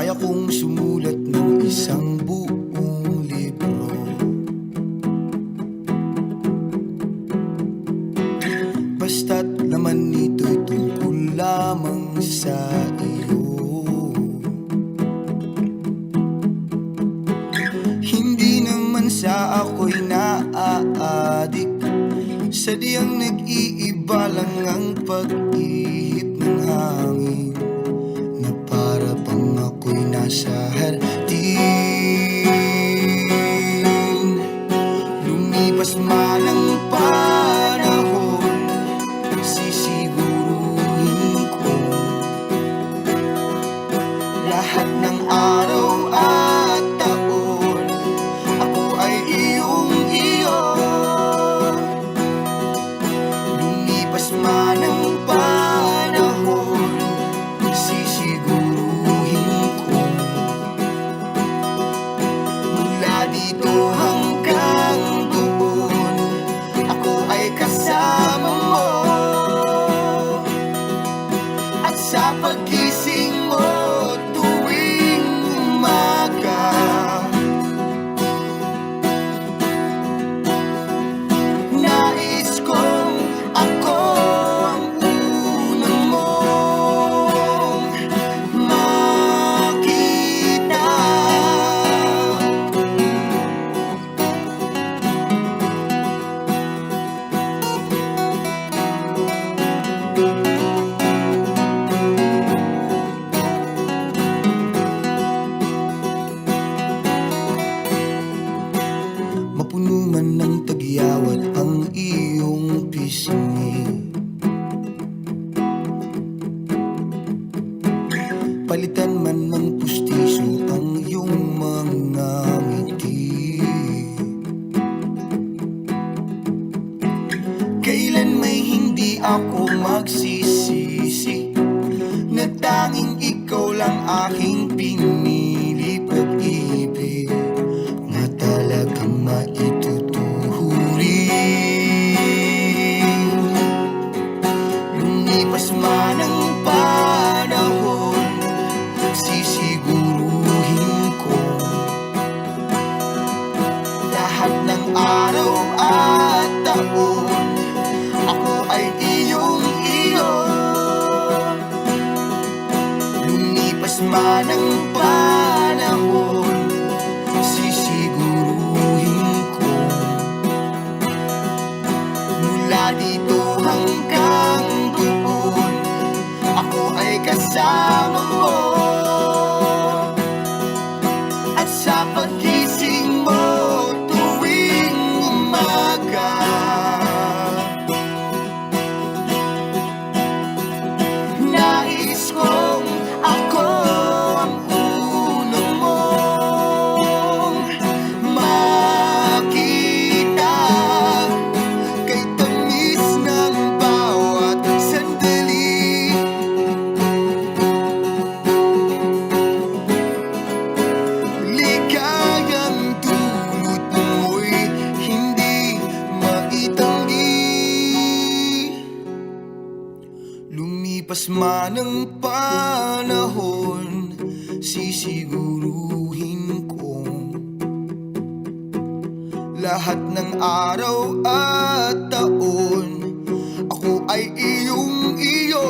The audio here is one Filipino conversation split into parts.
Kaya kong sumulat ng isang buong libro. Basta't laman nito'y tungkol lamang sa iyo. Hindi naman sa ako'y naaadik, sadyang nag-iiba lang ang pag-ihip ng hangin, na para bang ako'y nasa hardin. Lumipas man ang panahon, sisiguruhin ko lahat ng araw at taon, ako ay iyong-iyo. Lumipas man ang panahon, sisiguruhin ko mula dito hanggang doon, ako ay kasama mo. At sa pagising mo tuwing umaga, nais kong ako ang unang mong makita. Mapuno man ng tagyawat ang iyong pisngi, palitan man ng pustiso ang iyong mga ngiti. Kailan may hindi ako magsisisi, na tanging ikaw lang aking pinili. Pag-ibig na talagang maituturing. Lumipas man ang panahon, sisiguruhin ko lahat ng araw at taon, ako ay iyong-iyo. Lumipas man ang panahon, sisiguruhin ko mula dito hanggang doon, ako ay kasama mo. At sa pagising mo tuwing umaga, nais kong ako ang unang mong makita. Kay tamis ng bawat sandali, ligayang dulot mo'y hindi maitanggi. Lumipas man ang panahon, sisiguruhin ko lahat ng araw at taon, ako ay iyong-iyo.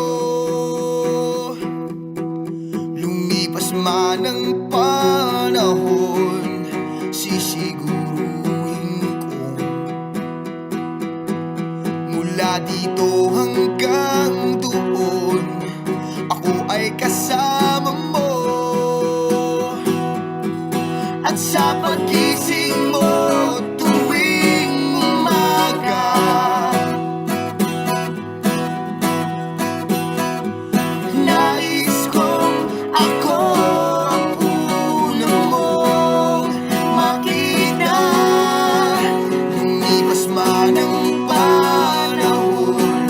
Lumipas man ang panahon, sisiguruhin ko mula dito hanggang doon, ako ay kasama mo. At sa pagising mo tuwing umaga, nais kong ako ang unang mong makita. Lumipas man ang panahon,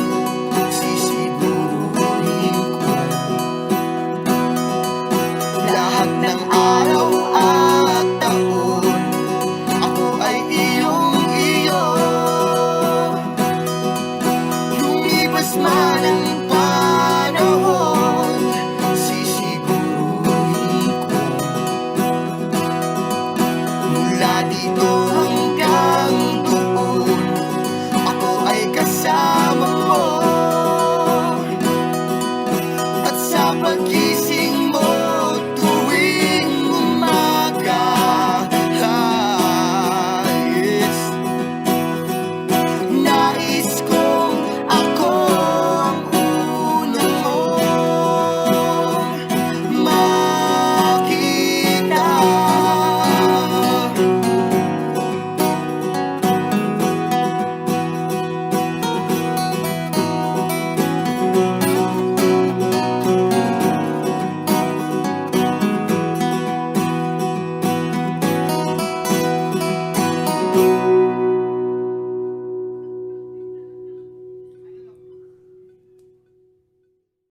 sisiguruhin ko lahat ng araw at taon, pag-ibig